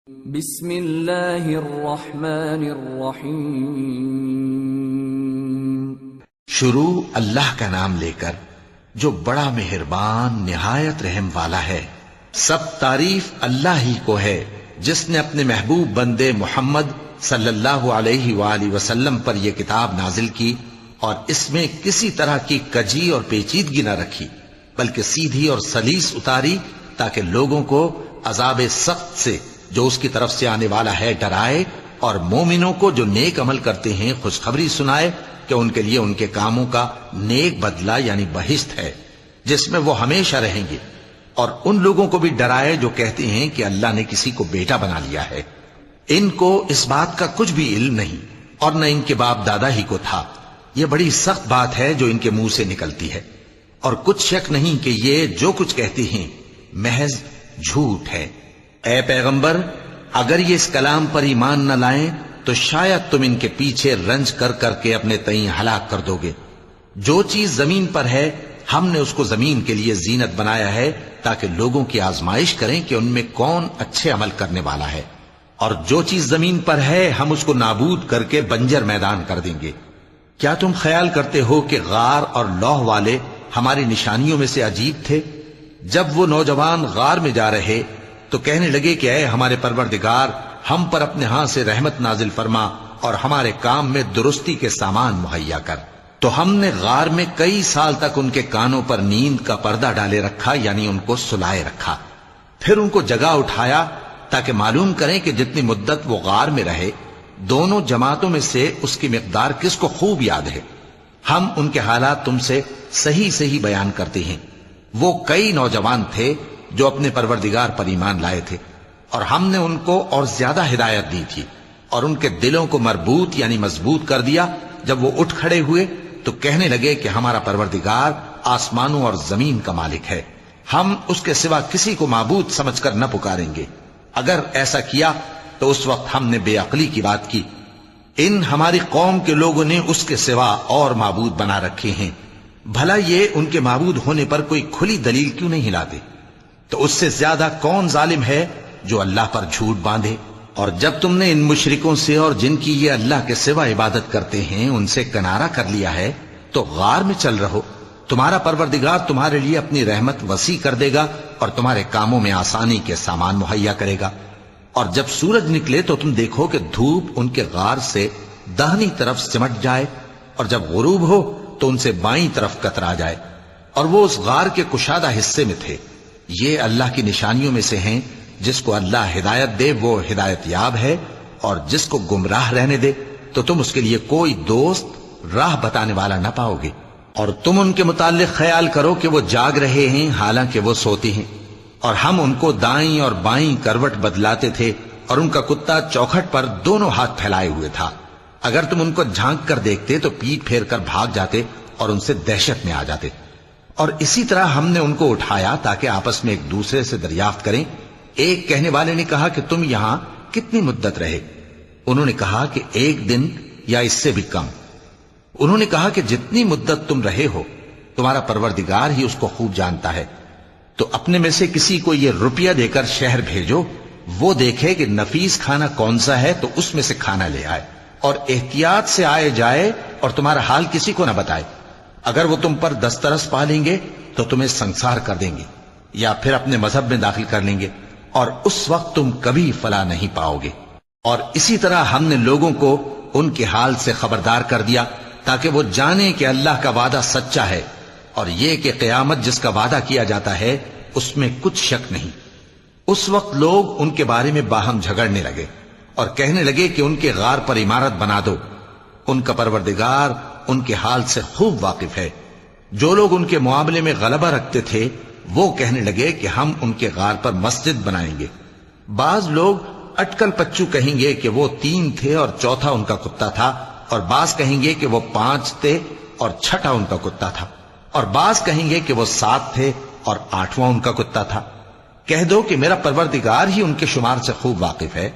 بسم اللہ الرحمن الرحیم۔ شروع اللہ کا نام لے کر جو بڑا مہربان نہایت رحم والا ہے۔ سب تعریف اللہ ہی کو ہے جس نے اپنے محبوب بندے محمد صلی اللہ علیہ وآلہ وسلم پر یہ کتاب نازل کی اور اس میں کسی طرح کی کجی اور پیچیدگی نہ رکھی بلکہ سیدھی اور سلیس اتاری تاکہ لوگوں کو عذاب سخت سے جو اس کی طرف سے آنے والا ہے ڈرائے اور مومنوں کو جو نیک عمل کرتے ہیں خوشخبری سنائے کہ ان کے لیے ان کے کاموں کا نیک بدلہ یعنی بہشت ہے جس میں وہ ہمیشہ رہیں گے، اور ان لوگوں کو بھی ڈرائے جو کہتے ہیں کہ اللہ نے کسی کو بیٹا بنا لیا ہے۔ ان کو اس بات کا کچھ بھی علم نہیں اور نہ ان کے باپ دادا ہی کو تھا۔ یہ بڑی سخت بات ہے جو ان کے منہ سے نکلتی ہے، اور کچھ شک نہیں کہ یہ جو کچھ کہتے ہیں محض جھوٹ ہے۔ اے پیغمبر، اگر یہ اس کلام پر ایمان نہ لائیں تو شاید تم ان کے پیچھے رنج کر کر کے اپنے تئیں ہلاک کر دو گے۔ جو چیز زمین پر ہے ہم نے اس کو زمین کے لیے زینت بنایا ہے تاکہ لوگوں کی آزمائش کریں کہ ان میں کون اچھے عمل کرنے والا ہے، اور جو چیز زمین پر ہے ہم اس کو نابود کر کے بنجر میدان کر دیں گے۔ کیا تم خیال کرتے ہو کہ غار اور لوح والے ہماری نشانیوں میں سے عجیب تھے؟ جب وہ نوجوان غار میں جا رہے تو کہنے لگے کہ اے ہمارے پروردگار، ہم پر اپنے ہاں سے رحمت نازل فرما اور ہمارے کام میں درستی کے سامان مہیا کر۔ تو ہم نے غار میں کئی سال تک ان کے کانوں پر نیند کا پردہ ڈالے رکھا، یعنی ان کو سلائے رکھا، پھر ان کو جگا اٹھایا تاکہ معلوم کریں کہ جتنی مدت وہ غار میں رہے دونوں جماعتوں میں سے اس کی مقدار کس کو خوب یاد ہے۔ ہم ان کے حالات تم سے صحیح صحیح بیان کرتے ہیں۔ وہ کئی نوجوان تھے جو اپنے پروردگار پر ایمان لائے تھے، اور ہم نے ان کو اور زیادہ ہدایت دی تھی اور ان کے دلوں کو مربوط یعنی مضبوط کر دیا۔ جب وہ اٹھ کھڑے ہوئے تو کہنے لگے کہ ہمارا پروردگار آسمانوں اور زمین کا مالک ہے، ہم اس کے سوا کسی کو معبود سمجھ کر نہ پکاریں گے۔ اگر ایسا کیا تو اس وقت ہم نے بے عقلی کی بات کی۔ ان ہماری قوم کے لوگوں نے اس کے سوا اور معبود بنا رکھے ہیں، بھلا یہ ان کے معبود ہونے پر کوئی کھلی دلیل کیوں نہیں لاتے؟ تو اس سے زیادہ کون ظالم ہے جو اللہ پر جھوٹ باندھے؟ اور جب تم نے ان مشرکوں سے اور جن کی یہ اللہ کے سوا عبادت کرتے ہیں ان سے کنارہ کر لیا ہے تو غار میں چل رہو، تمہارا پروردگار تمہارے لیے اپنی رحمت وسیع کر دے گا اور تمہارے کاموں میں آسانی کے سامان مہیا کرے گا۔ اور جب سورج نکلے تو تم دیکھو کہ دھوپ ان کے غار سے داہنی طرف سمٹ جائے، اور جب غروب ہو تو ان سے بائیں طرف کترا جائے، اور وہ اس غار کے کشادہ حصے میں تھے۔ یہ اللہ کی نشانیوں میں سے ہیں، جس کو اللہ ہدایت دے وہ ہدایت یاب ہے، اور جس کو گمراہ رہنے دے تو تم اس کے لیے کوئی دوست راہ بتانے والا نہ پاؤ گے۔ اور تم ان کے متعلق خیال کرو کہ وہ جاگ رہے ہیں حالانکہ وہ سوتے ہیں، اور ہم ان کو دائیں اور بائیں کروٹ بدلاتے تھے، اور ان کا کتا چوکھٹ پر دونوں ہاتھ پھیلائے ہوئے تھا۔ اگر تم ان کو جھانک کر دیکھتے تو پیٹ پھیر کر بھاگ جاتے اور ان سے دہشت میں آ جاتے۔ اور اسی طرح ہم نے ان کو اٹھایا تاکہ آپس میں ایک دوسرے سے دریافت کریں۔ ایک کہنے والے نے کہا کہ تم یہاں کتنی مدت رہے؟ انہوں نے کہا کہ 1 دن یا اس سے بھی کم۔ انہوں نے کہا کہ جتنی مدت تم رہے ہو تمہارا پروردگار ہی اس کو خوب جانتا ہے، تو اپنے میں سے کسی کو یہ روپیہ دے کر شہر بھیجو، وہ دیکھے کہ نفیس کھانا کون سا ہے تو اس میں سے کھانا لے آئے، اور احتیاط سے آئے جائے اور تمہارا حال کسی کو نہ بتائے۔ اگر وہ تم پر دسترس پا لیں گے تو تمہیں سنسار کر دیں گے یا پھر اپنے مذہب میں داخل کر لیں گے، اور اس وقت تم کبھی فلاح نہیں پاؤ گے۔ اور اسی طرح ہم نے لوگوں کو ان کے حال سے خبردار کر دیا تاکہ وہ جانیں کہ اللہ کا وعدہ سچا ہے، اور یہ کہ قیامت جس کا وعدہ کیا جاتا ہے اس میں کچھ شک نہیں۔ اس وقت لوگ ان کے بارے میں باہم جھگڑنے لگے اور کہنے لگے کہ ان کے غار پر عمارت بنا دو۔ ان کا پروردگار ان کے حال سے خوب واقف ہے۔ جو لوگ ان کے معاملے میں غلبہ رکھتے تھے وہ کہنے لگے کہ ہم ان کے غار پر مسجد بنائیں گے۔ بعض لوگ اٹکل پچو کہیں گے کہ وہ 3 تھے اور چوتھا ان کا کتا تھا، اور بعض کہیں گے کہ وہ 5 تھے اور چھٹا ان کا کتا تھا، اور بعض کہیں گے کہ وہ 7 تھے اور 8واں ان کا کتا تھا۔ کہہ دو کہ میرا پروردگار ہی ان کے شمار سے خوب واقف ہے،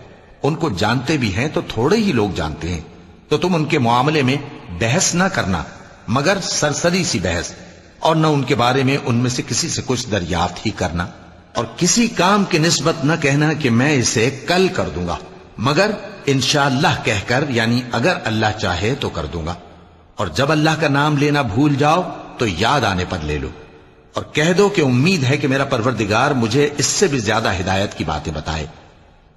ان کو جانتے بھی ہیں تو تھوڑے ہی لوگ جانتے ہیں۔ تو تم ان کے معاملے میں بحث نہ کرنا مگر سرسری سی بحث، اور نہ ان کے بارے میں ان میں سے کسی سے کچھ دریافت ہی کرنا۔ اور کسی کام کی نسبت نہ کہنا کہ میں اسے کل کر دوں گا، مگر انشاءاللہ کہہ کر، یعنی اگر اللہ چاہے تو کر دوں گا۔ اور جب اللہ کا نام لینا بھول جاؤ تو یاد آنے پر لے لو، اور کہہ دو کہ امید ہے کہ میرا پروردگار مجھے اس سے بھی زیادہ ہدایت کی باتیں بتائے۔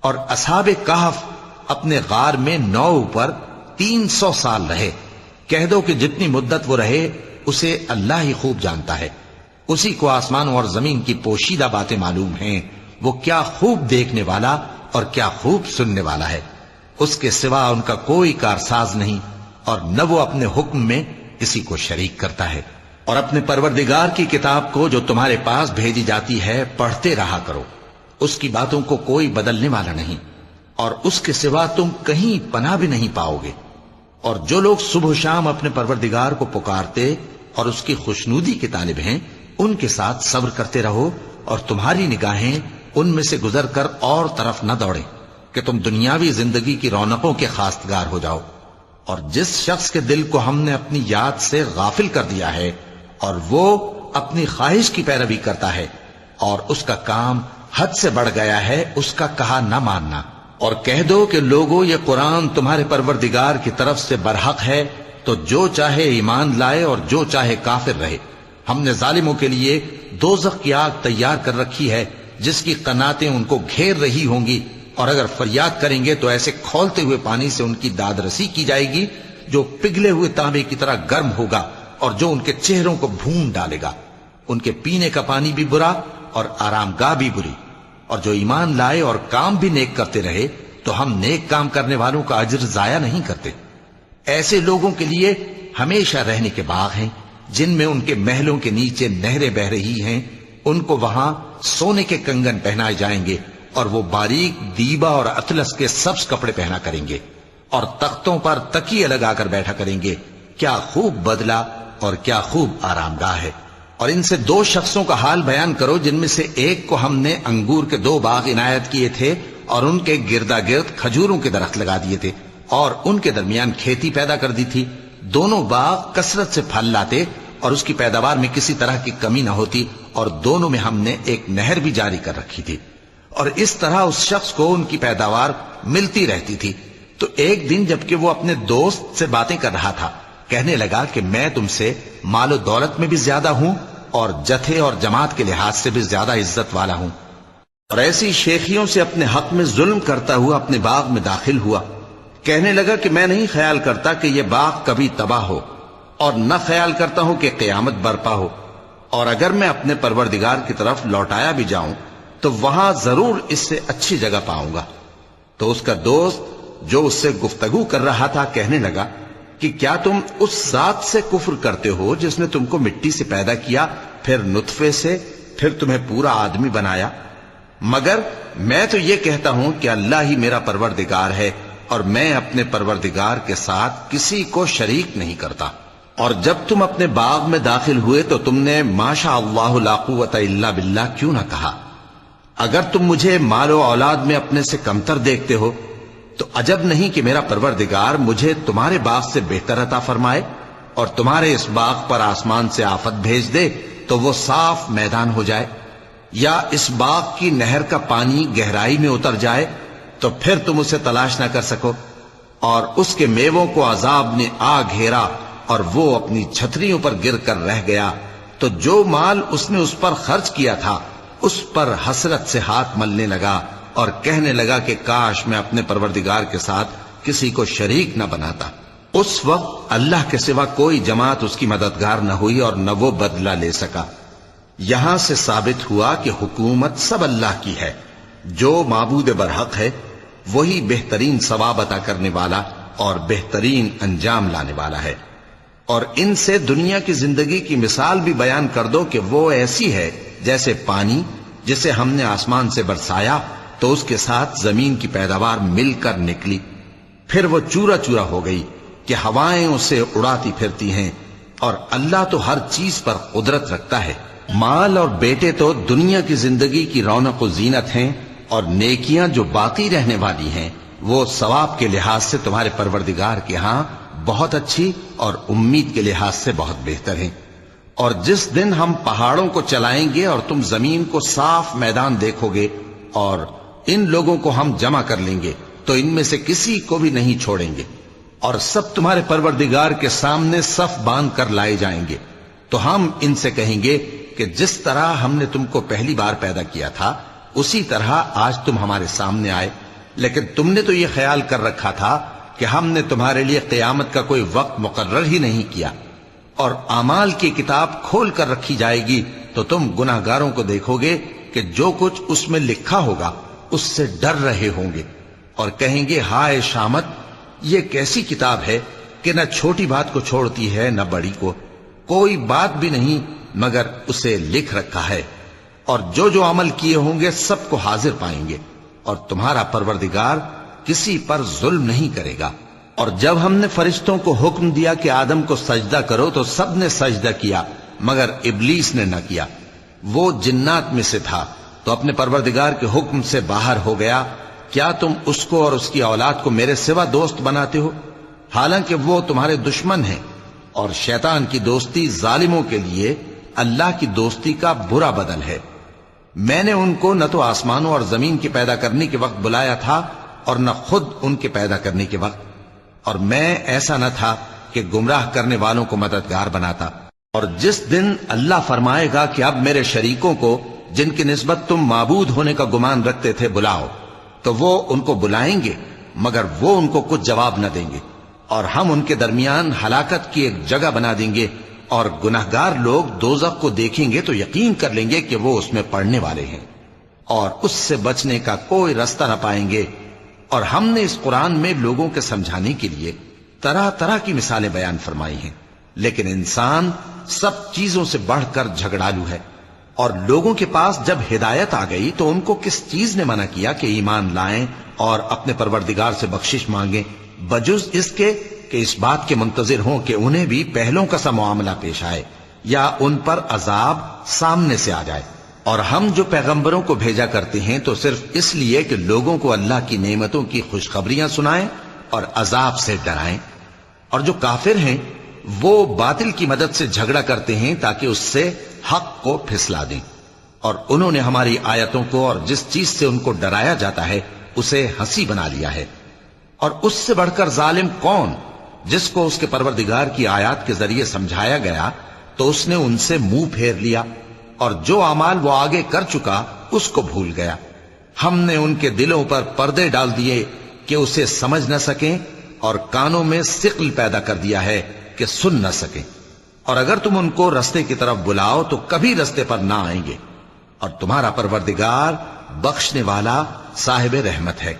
اور اصحاب کہف اپنے غار میں 9 پر 300 سال رہے۔ کہہ دو کہ جتنی مدت وہ رہے اسے اللہ ہی خوب جانتا ہے، اسی کو آسمانوں اور زمین کی پوشیدہ باتیں معلوم ہیں، وہ کیا خوب دیکھنے والا اور کیا خوب سننے والا ہے۔ اس کے سوا ان کا کوئی کارساز نہیں، اور نہ وہ اپنے حکم میں کسی کو شریک کرتا ہے۔ اور اپنے پروردگار کی کتاب کو جو تمہارے پاس بھیجی جاتی ہے پڑھتے رہا کرو، اس کی باتوں کو کوئی بدلنے والا نہیں، اور اس کے سوا تم کہیں پناہ بھی نہیں پاؤ گے۔ اور جو لوگ صبح و شام اپنے پروردگار کو پکارتے اور اس کی خوشنودی کے طالب ہیں، ان کے ساتھ صبر کرتے رہو، اور تمہاری نگاہیں ان میں سے گزر کر اور طرف نہ دوڑیں کہ تم دنیاوی زندگی کی رونقوں کے خواستگار ہو جاؤ۔ اور جس شخص کے دل کو ہم نے اپنی یاد سے غافل کر دیا ہے اور وہ اپنی خواہش کی پیروی کرتا ہے اور اس کا کام حد سے بڑھ گیا ہے، اس کا کہا نہ ماننا۔ اور کہہ دو کہ لوگو یہ قرآن تمہارے پروردگار کی طرف سے برحق ہے، تو جو چاہے ایمان لائے اور جو چاہے کافر رہے۔ ہم نے ظالموں کے لیے دوزخ کی آگ تیار کر رکھی ہے جس کی قناتیں ان کو گھیر رہی ہوں گی، اور اگر فریاد کریں گے تو ایسے کھولتے ہوئے پانی سے ان کی داد رسی کی جائے گی جو پگھلے ہوئے تانبے کی طرح گرم ہوگا اور جو ان کے چہروں کو بھون ڈالے گا۔ ان کے پینے کا پانی بھی برا اور آرام گاہ بھی بری۔ اور جو ایمان لائے اور کام بھی نیک کرتے رہے تو ہم نیک کام کرنے والوں کا اجر ضائع نہیں کرتے۔ ایسے لوگوں کے لیے ہمیشہ رہنے کے باغ ہیں جن میں ان کے محلوں کے نیچے نہریں بہ رہی ہیں، ان کو وہاں سونے کے کنگن پہنائے جائیں گے، اور وہ باریک دیبا اور اطلس کے سبز کپڑے پہنا کریں گے، اور تختوں پر تکیے لگا کر بیٹھا کریں گے۔ کیا خوب بدلہ اور کیا خوب آرام گاہ ہے۔ اور ان سے 2 شخصوں کا حال بیان کرو جن میں سے ایک کو ہم نے انگور کے 2 باغ عنایت کیے تھے اور ان کے گردا گرد کھجوروں کے درخت لگا دیے تھے اور ان کے درمیان کھیتی پیدا کر دی تھی۔ دونوں باغ کثرت سے پھل لاتے اور اس کی پیداوار میں کسی طرح کی کمی نہ ہوتی، اور دونوں میں ہم نے ایک نہر بھی جاری کر رکھی تھی، اور اس طرح اس شخص کو ان کی پیداوار ملتی رہتی تھی۔ تو ایک دن جبکہ وہ اپنے دوست سے باتیں کر رہا تھا، کہنے لگا کہ میں تم سے مال و دولت میں بھی زیادہ ہوں اور جتھے اور جماعت کے لحاظ سے بھی زیادہ عزت والا ہوں، اور ایسی شیخیوں سے اپنے حق میں ظلم کرتا ہوا اپنے باغ میں داخل ہوا۔ کہنے لگا کہ میں نہیں خیال کرتا کہ یہ باغ کبھی تباہ ہو، اور نہ خیال کرتا ہوں کہ قیامت برپا ہو، اور اگر میں اپنے پروردگار کی طرف لوٹایا بھی جاؤں تو وہاں ضرور اس سے اچھی جگہ پاؤں گا۔ تو اس کا دوست جو اس سے گفتگو کر رہا تھا کہنے لگا کہ کیا تم اس ذات سے کفر کرتے ہو جس نے تم کو مٹی سے پیدا کیا، پھر نطفے سے، پھر تمہیں پورا آدمی بنایا؟ مگر میں تو یہ کہتا ہوں کہ اللہ ہی میرا پروردگار ہے، اور میں اپنے پروردگار کے ساتھ کسی کو شریک نہیں کرتا۔ اور جب تم اپنے باغ میں داخل ہوئے تو تم نے ما شاء اللہ لا قوت الا باللہ کیوں نہ کہا؟ اگر تم مجھے مال و اولاد میں اپنے سے کمتر دیکھتے ہو تو عجب نہیں کہ میرا پروردگار مجھے تمہارے باغ سے بہتر عطا فرمائے، اور تمہارے اس باغ پر آسمان سے آفت بھیج دے تو وہ صاف میدان ہو جائے، یا اس باغ کی نہر کا پانی گہرائی میں اتر جائے تو پھر تم اسے تلاش نہ کر سکو، اور اس کے میووں کو عذاب نے آ گھیرا اور وہ اپنی چھتریوں پر گر کر رہ گیا، تو جو مال اس نے اس پر خرچ کیا تھا اس پر حسرت سے ہاتھ ملنے لگا اور کہنے لگا کہ کاش میں اپنے پروردگار کے ساتھ کسی کو شریک نہ بناتا۔ اس وقت اللہ کے سوا کوئی جماعت اس کی مددگار نہ ہوئی اور نہ وہ بدلہ لے سکا۔ یہاں سے ثابت ہوا کہ حکومت سب اللہ کی ہے، جو معبود برحق ہے وہی بہترین ثواب عطا کرنے والا اور بہترین انجام لانے والا ہے۔ اور ان سے دنیا کی زندگی کی مثال بھی بیان کر دو کہ وہ ایسی ہے جیسے پانی جسے ہم نے آسمان سے برسایا تو اس کے ساتھ زمین کی پیداوار مل کر نکلی، پھر وہ چورا چورا ہو گئی کہ ہوائیں اسے اڑاتی پھرتی ہیں، اور اللہ تو ہر چیز پر قدرت رکھتا ہے۔ مال اور بیٹے تو دنیا کی زندگی کی رونق و زینت ہیں، اور نیکیاں جو باقی رہنے والی ہیں وہ ثواب کے لحاظ سے تمہارے پروردگار کے ہاں بہت اچھی اور امید کے لحاظ سے بہت بہتر ہیں۔ اور جس دن ہم پہاڑوں کو چلائیں گے اور تم زمین کو صاف میدان دیکھو گے اور ان لوگوں کو ہم جمع کر لیں گے تو ان میں سے کسی کو بھی نہیں چھوڑیں گے، اور سب تمہارے پروردگار کے سامنے صف باندھ کر لائے جائیں گے، تو ہم ان سے کہیں گے کہ جس طرح ہم نے تم کو پہلی بار پیدا کیا تھا اسی طرح آج تم ہمارے سامنے آئے، لیکن تم نے تو یہ خیال کر رکھا تھا کہ ہم نے تمہارے لیے قیامت کا کوئی وقت مقرر ہی نہیں کیا، اور اعمال کی کتاب کھول کر رکھی جائے گی تو تم گناہگاروں کو دیکھو گے کہ جو کچھ اس میں لکھا ہوگا اس سے ڈر رہے ہوں گے، اور کہیں گے ہائے شامت، یہ کیسی کتاب ہے کہ نہ چھوٹی بات کو چھوڑتی ہے نہ بڑی کو، کوئی بات بھی نہیں مگر اسے لکھ رکھا ہے، اور جو جو عمل کیے ہوں گے سب کو حاضر پائیں گے، اور تمہارا پروردگار کسی پر ظلم نہیں کرے گا۔ اور جب ہم نے فرشتوں کو حکم دیا کہ آدم کو سجدہ کرو تو سب نے سجدہ کیا مگر ابلیس نے نہ کیا، وہ جنات میں سے تھا تو اپنے پروردگار کے حکم سے باہر ہو گیا۔ کیا تم اس کو اور اس کی اولاد کو میرے سوا دوست بناتے ہو، حالانکہ وہ تمہارے دشمن ہیں، اور شیطان کی دوستی ظالموں کے لیے اللہ کی دوستی کا برا بدل ہے۔ میں نے ان کو نہ تو آسمانوں اور زمین کے پیدا کرنے کے وقت بلایا تھا اور نہ خود ان کے پیدا کرنے کے وقت، اور میں ایسا نہ تھا کہ گمراہ کرنے والوں کو مددگار بناتا۔ اور جس دن اللہ فرمائے گا کہ اب میرے شریکوں کو جن کی نسبت تم معبود ہونے کا گمان رکھتے تھے بلاؤ، تو وہ ان کو بلائیں گے مگر وہ ان کو کچھ جواب نہ دیں گے، اور ہم ان کے درمیان ہلاکت کی ایک جگہ بنا دیں گے، اور گناہگار لوگ دوزخ کو دیکھیں گے تو یقین کر لیں گے کہ وہ اس میں پڑنے والے ہیں، اور اس سے بچنے کا کوئی راستہ نہ پائیں گے۔ اور ہم نے اس قرآن میں لوگوں کے سمجھانے کے لیے طرح طرح کی مثالیں بیان فرمائی ہیں، لیکن انسان سب چیزوں سے بڑھ کر جھگڑالو ہے، اور لوگوں کے پاس جب ہدایت آ گئی تو ان کو کس چیز نے منع کیا کہ ایمان لائیں اور اپنے پروردگار سے بخشش مانگیں، بجز اس کے کہ اس بات کے منتظر ہوں کہ انہیں بھی پہلوں کا سا معاملہ پیش آئے یا ان پر عذاب سامنے سے آ جائے۔ اور ہم جو پیغمبروں کو بھیجا کرتے ہیں تو صرف اس لیے کہ لوگوں کو اللہ کی نعمتوں کی خوشخبریاں سنائیں اور عذاب سے ڈرائیں، اور جو کافر ہیں وہ باطل کی مدد سے جھگڑا کرتے ہیں تاکہ اس سے حق کو پھسلا دیں، اور انہوں نے ہماری آیتوں کو اور جس چیز سے ان کو ڈرایا جاتا ہے اسے ہنسی بنا لیا ہے۔ اور اس سے بڑھ کر ظالم کون، جس کو اس کے پروردگار کی آیات کے ذریعے سمجھایا گیا تو اس نے ان سے منہ پھیر لیا، اور جو اعمال وہ آگے کر چکا اس کو بھول گیا۔ ہم نے ان کے دلوں پر پردے ڈال دیے کہ اسے سمجھ نہ سکیں، اور کانوں میں ثقل پیدا کر دیا ہے کہ سن نہ سکیں، اور اگر تم ان کو رستے کی طرف بلاؤ تو کبھی رستے پر نہ آئیں گے، اور تمہارا پروردگار بخشنے والا صاحب رحمت ہے۔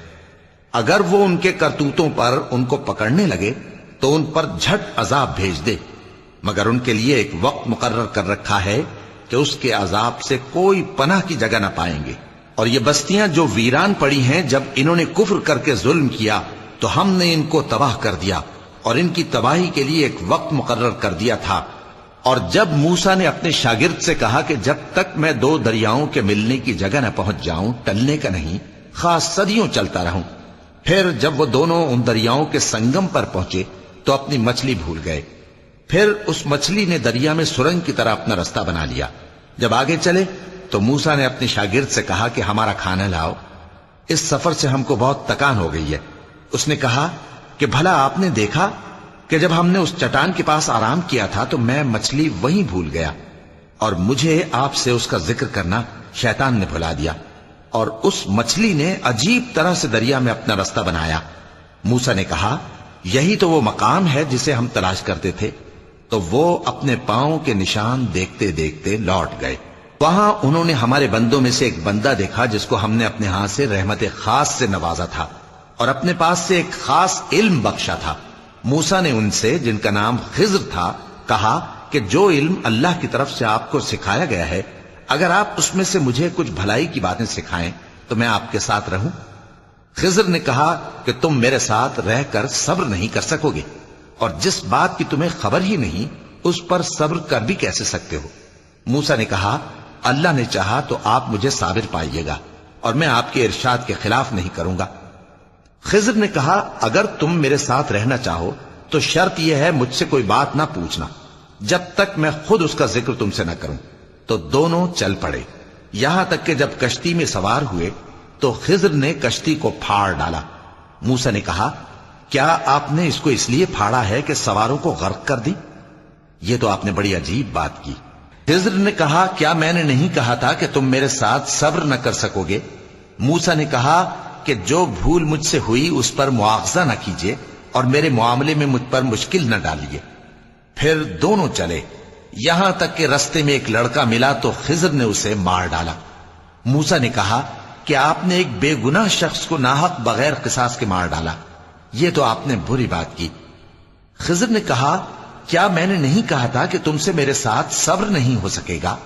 اگر وہ ان کے کرتوتوں پر ان کو پکڑنے لگے تو ان پر جھٹ عذاب بھیج دے، مگر ان کے لیے ایک وقت مقرر کر رکھا ہے کہ اس کے عذاب سے کوئی پناہ کی جگہ نہ پائیں گے۔ اور یہ بستیاں جو ویران پڑی ہیں، جب انہوں نے کفر کر کے ظلم کیا تو ہم نے ان کو تباہ کر دیا، اور ان کی تباہی کے لیے ایک وقت مقرر کر دیا تھا۔ اور جب موسیٰ نے اپنے شاگرد سے کہا کہ جب تک میں دو دریاؤں کے ملنے کی جگہ نہ پہنچ جاؤں ٹلنے کا نہیں، خاص صدیوں چلتا رہوں، پھر جب وہ دونوں ان دریاؤں کے سنگم پر پہنچے تو اپنی مچھلی بھول گئے، پھر اس مچھلی نے دریا میں سرنگ کی طرح اپنا راستہ بنا لیا۔ جب آگے چلے تو موسیٰ نے اپنے شاگرد سے کہا کہ ہمارا کھانا لاؤ، اس سفر سے ہم کو بہت تکان ہو گئی ہے۔ اس نے کہا کہ بھلا آپ نے دیکھا کہ جب ہم نے اس چٹان کے پاس آرام کیا تھا تو میں مچھلی وہیں بھول گیا، اور مجھے آپ سے اس کا ذکر کرنا شیطان نے بھلا دیا، اور اس مچھلی نے عجیب طرح سے دریا میں اپنا راستہ بنایا۔ موسیٰ نے کہا یہی تو وہ مقام ہے جسے ہم تلاش کرتے تھے، تو وہ اپنے پاؤں کے نشان دیکھتے دیکھتے لوٹ گئے۔ وہاں انہوں نے ہمارے بندوں میں سے ایک بندہ دیکھا جس کو ہم نے اپنے ہاتھ سے رحمت خاص سے نوازا تھا اور اپنے پاس سے ایک خاص علم بخشا تھا۔ موسیٰ نے ان سے جن کا نام خضر تھا کہا کہ جو علم اللہ کی طرف سے آپ کو سکھایا گیا ہے، اگر آپ اس میں سے مجھے کچھ بھلائی کی باتیں سکھائیں تو میں آپ کے ساتھ رہوں۔ خضر نے کہا کہ تم میرے ساتھ رہ کر صبر نہیں کر سکو گے، اور جس بات کی تمہیں خبر ہی نہیں اس پر صبر کر بھی کیسے سکتے ہو؟ موسیٰ نے کہا اللہ نے چاہا تو آپ مجھے صابر پائیے گا، اور میں آپ کے ارشاد کے خلاف نہیں کروں گا۔ خضر نے کہا اگر تم میرے ساتھ رہنا چاہو تو شرط یہ ہے مجھ سے کوئی بات نہ پوچھنا، جب تک میں خود اس کا ذکر تم سے نہ کروں۔ تو دونوں چل پڑے، یہاں تک کہ جب کشتی میں سوار ہوئے تو خضر نے کشتی کو پھاڑ ڈالا۔ موسیٰ نے کہا، کیا آپ نے اس کو اس لیے پھاڑا ہے کہ سواروں کو غرق کر دی؟ یہ تو آپ نے بڑی عجیب بات کی۔ خضر نے کہا، کیا میں نے نہیں کہا تھا کہ تم میرے ساتھ صبر نہ کر سکو گے؟ موسیٰ نے کہا کہ جو بھول مجھ سے ہوئی اس پر مواخذہ نہ کیجیے اور میرے معاملے میں مجھ پر مشکل نہ ڈالیے۔ پھر دونوں چلے، یہاں تک کہ رستے میں ایک لڑکا ملا تو خضر نے اسے مار ڈالا۔ موسیٰ نے کہا کہ آپ نے ایک بے گناہ شخص کو ناحق بغیر قصاص کے مار ڈالا، یہ تو آپ نے بری بات کی۔ خضر نے کہا، کیا میں نے نہیں کہا تھا کہ تم سے میرے ساتھ صبر نہیں ہو سکے گا؟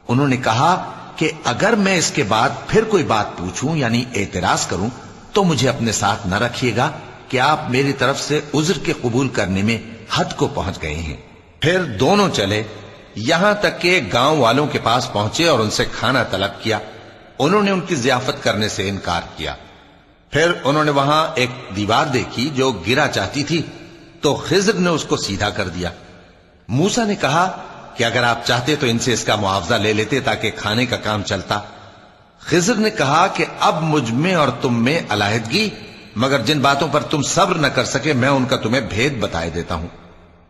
انہوں نے کہا کہ اگر میں اس کے بعد پھر کوئی بات پوچھوں یعنی اعتراض کروں تو مجھے اپنے ساتھ نہ رکھیے گا کہ آپ میری طرف سے عذر کے قبول کرنے میں حد کو پہنچ گئے ہیں۔ پھر دونوں چلے، یہاں تک کہ گاؤں والوں کے پاس پہنچے اور ان سے کھانا طلب کیا۔ انہوں نے ان کی ضیافت کرنے سے انکار کیا۔ پھر انہوں نے وہاں ایک دیوار دیکھی جو گرا چاہتی تھی تو خضر نے اس کو سیدھا کر دیا۔ موسیٰ نے کہا کہ اگر آپ چاہتے تو ان سے اس کا معاوضہ لے لیتے تاکہ کھانے کا کام چلتا۔ خضر نے کہا کہ اب مجھ میں اور تم میں علیحدگی، مگر جن باتوں پر تم صبر نہ کر سکے میں ان کا تمہیں بھید بتائے دیتا ہوں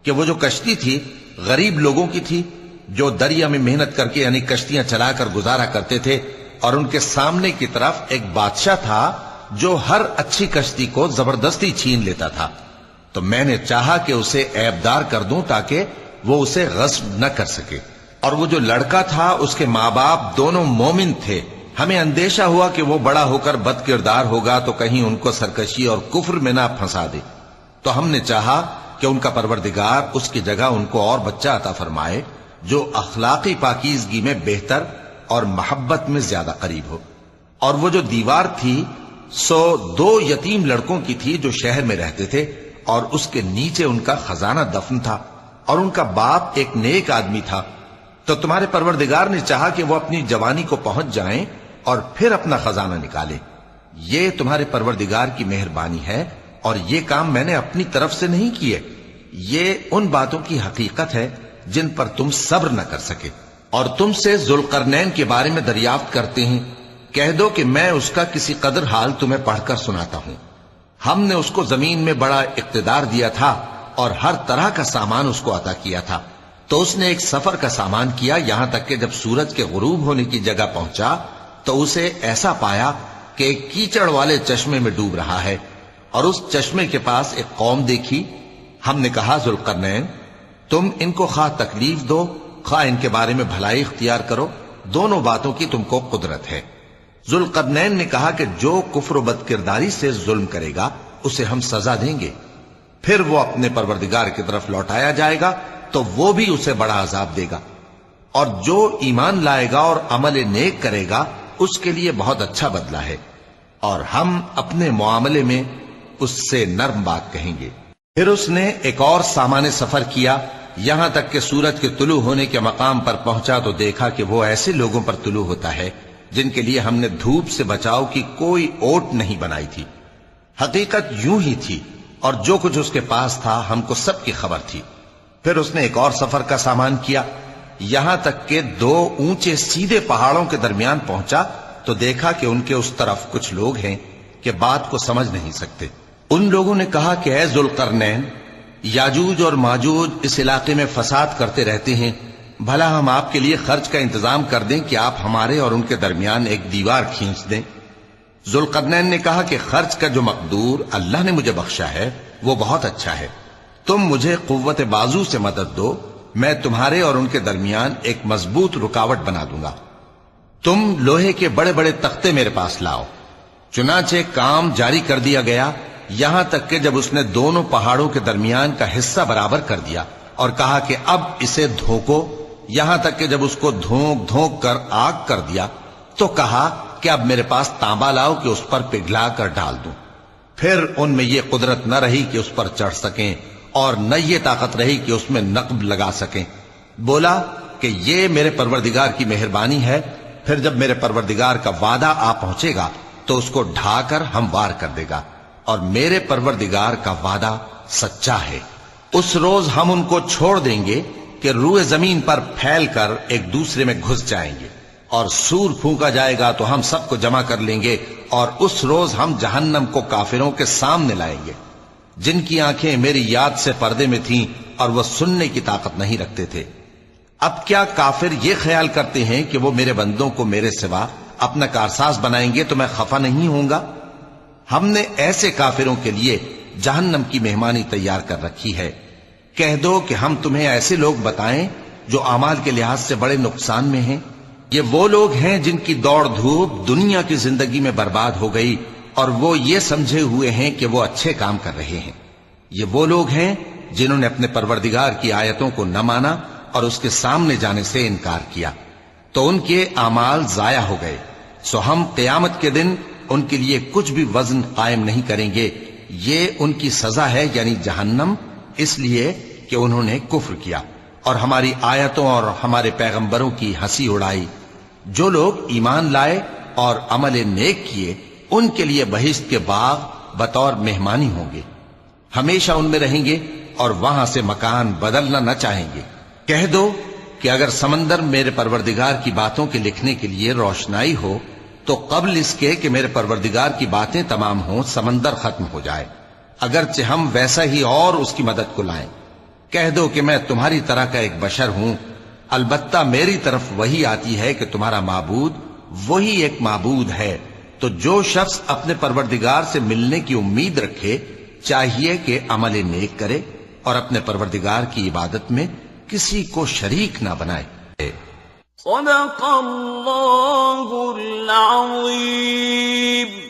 کہ وہ جو کشتی تھی غریب لوگوں کی تھی جو دریا میں محنت کر کے یعنی کشتیاں چلا کر گزارا کرتے تھے، اور ان کے سامنے کی طرف ایک بادشاہ تھا جو ہر اچھی کشتی کو زبردستی چھین لیتا تھا۔ تو میں نے چاہا کہ اسے عیبدار کر دوں تاکہ وہ اسے غصب نہ کر سکے۔ اور وہ جو لڑکا تھا اس کے ماں باپ دونوں مومن تھے، ہمیں اندیشہ ہوا کہ وہ بڑا ہو کر بد کردار ہوگا تو کہیں ان کو سرکشی اور کفر میں نہ پھنسا دے، تو ہم نے چاہا کہ ان کا پروردگار اس کی جگہ ان کو اور بچہ عطا فرمائے جو اخلاقی پاکیزگی میں بہتر اور محبت میں زیادہ قریب ہو۔ اور وہ جو دیوار تھی سو 2 یتیم لڑکوں کی تھی جو شہر میں رہتے تھے، اور اس کے نیچے ان کا خزانہ دفن تھا، اور ان کا باپ ایک نیک آدمی تھا۔ تو تمہارے پروردگار نے چاہا کہ وہ اپنی جوانی کو پہنچ جائیں اور پھر اپنا خزانہ نکالے۔ یہ تمہارے پروردگار کی مہربانی ہے، اور یہ کام میں نے اپنی طرف سے نہیں کیے، یہ ان باتوں کی حقیقت ہے جن پر تم صبر نہ کر سکے۔ اور تم سے ذوالقرنین کے بارے میں دریافت کرتے ہیں، کہہ دو کہ میں اس کا کسی قدر حال تمہیں پڑھ کر سناتا ہوں۔ ہم نے اس کو زمین میں بڑا اقتدار دیا تھا اور ہر طرح کا سامان اس کو عطا کیا تھا۔ تو اس نے ایک سفر کا سامان کیا، یہاں تک کہ جب سورج کے غروب ہونے کی جگہ پہنچا تو اسے ایسا پایا کہ ایک کیچڑ والے چشمے میں ڈوب رہا ہے، اور اس چشمے کے پاس ایک قوم دیکھی۔ ہم نے کہا، ذوالقرنین، تم ان کو خواہ تکلیف دو خواہ ان کے بارے میں بھلائی اختیار کرو، دونوں باتوں کی تم کو قدرت ہے۔ ذوالقرنین نے کہا کہ جو کفر و بد کرداری سے ظلم کرے گا اسے ہم سزا دیں گے، پھر وہ اپنے پروردگار کی طرف لوٹایا جائے گا تو وہ بھی اسے بڑا عذاب دے گا، اور جو ایمان لائے گا اور عمل نیک کرے گا اس کے لیے بہت اچھا بدلہ ہے، اور ہم اپنے معاملے میں اس سے نرم بات کہیں گے۔ پھر اس نے ایک اور سامان سفر کیا، یہاں تک کہ سورج کے طلوع ہونے کے مقام پر پہنچا تو دیکھا کہ وہ ایسے لوگوں پر طلوع ہوتا ہے جن کے لیے ہم نے دھوپ سے بچاؤ کی کوئی اوٹ نہیں بنائی تھی۔ حقیقت یوں ہی تھی، اور جو کچھ اس کے پاس تھا ہم کو سب کی خبر تھی۔ پھر اس نے ایک اور سفر کا سامان کیا، یہاں تک کہ 2 اونچے سیدھے پہاڑوں کے درمیان پہنچا تو دیکھا کہ ان کے اس طرف کچھ لوگ ہیں کہ بات کو سمجھ نہیں سکتے۔ ان لوگوں نے کہا کہ اے ذوالقرنین، یاجوج اور ماجوج اس علاقے میں فساد کرتے رہتے ہیں، بھلا ہم آپ کے لیے خرچ کا انتظام کر دیں کہ آپ ہمارے اور ان کے درمیان ایک دیوار کھینچ دیں۔ ذوالقرنین نے کہا کہ خرچ کا جو مقدور اللہ نے مجھے بخشا ہے وہ بہت اچھا ہے، تم مجھے قوت بازو سے مدد دو، میں تمہارے اور ان کے درمیان ایک مضبوط رکاوٹ بنا دوں گا۔ تم لوہے کے بڑے بڑے تختے میرے پاس لاؤ۔ چنانچہ کام جاری کر دیا گیا، یہاں تک کہ جب اس نے دونوں پہاڑوں کے درمیان کا حصہ برابر کر دیا اور کہا کہ اب اسے دھوکو، یہاں تک کہ جب اس کو دھونک دھونک کر آگ کر دیا تو کہا کہ اب میرے پاس تانبا لاؤ کہ اس پر پگھلا کر ڈال دوں۔ پھر ان میں یہ قدرت نہ رہی کہ اس پر چڑھ سکیں، اور نہ یہ طاقت رہی کہ اس میں نقب لگا سکیں۔ بولا کہ یہ میرے پروردگار کی مہربانی ہے، پھر جب میرے پروردگار کا وعدہ آ پہنچے گا تو اس کو ڈھا کر ہموار کر دے گا، اور میرے پروردگار کا وعدہ سچا ہے۔ اس روز ہم ان کو چھوڑ دیں گے کہ روئے زمین پر پھیل کر ایک دوسرے میں گھس جائیں گے، اور سور پھونکا جائے گا تو ہم سب کو جمع کر لیں گے، اور اس روز ہم جہنم کو کافروں کے سامنے لائیں گے، جن کی آنکھیں میری یاد سے پردے میں تھیں اور وہ سننے کی طاقت نہیں رکھتے تھے۔ اب کیا کافر یہ خیال کرتے ہیں کہ وہ میرے بندوں کو میرے سوا اپنا کارساز بنائیں گے تو میں خفا نہیں ہوں گا؟ ہم نے ایسے کافروں کے لیے جہنم کی مہمانی تیار کر رکھی ہے۔ کہہ دو کہ ہم تمہیں ایسے لوگ بتائیں جو اعمال کے لحاظ سے بڑے نقصان میں ہیں؟ یہ وہ لوگ ہیں جن کی دوڑ دھوپ دنیا کی زندگی میں برباد ہو گئی، اور وہ یہ سمجھے ہوئے ہیں کہ وہ اچھے کام کر رہے ہیں۔ یہ وہ لوگ ہیں جنہوں نے اپنے پروردگار کی آیتوں کو نہ مانا اور اس کے سامنے جانے سے انکار کیا، تو ان کے اعمال ضائع ہو گئے، سو ہم قیامت کے دن ان کے لیے کچھ بھی وزن قائم نہیں کریں گے۔ یہ ان کی سزا ہے، یعنی جہنم، اس لیے کہ انہوں نے کفر کیا اور ہماری آیتوں اور ہمارے پیغمبروں کی ہنسی اڑائی۔ جو لوگ ایمان لائے اور عمل نیک کیے، ان کے لیے بہشت کے باغ بطور مہمانی ہوں گے، ہمیشہ ان میں رہیں گے اور وہاں سے مکان بدلنا نہ چاہیں گے۔ کہہ دو کہ اگر سمندر میرے پروردگار کی باتوں کے لکھنے کے لیے روشنائی ہو تو قبل اس کے کہ میرے پروردگار کی باتیں تمام ہوں سمندر ختم ہو جائے، اگرچہ ہم ویسا ہی اور اس کی مدد کو لائیں۔ کہہ دو کہ میں تمہاری طرح کا ایک بشر ہوں، البتہ میری طرف وہی آتی ہے کہ تمہارا معبود وہی ایک معبود ہے۔ تو جو شخص اپنے پروردگار سے ملنے کی امید رکھے چاہیے کہ عمل نیک کرے اور اپنے پروردگار کی عبادت میں کسی کو شریک نہ بنائے۔ صدق اللہ العظیم۔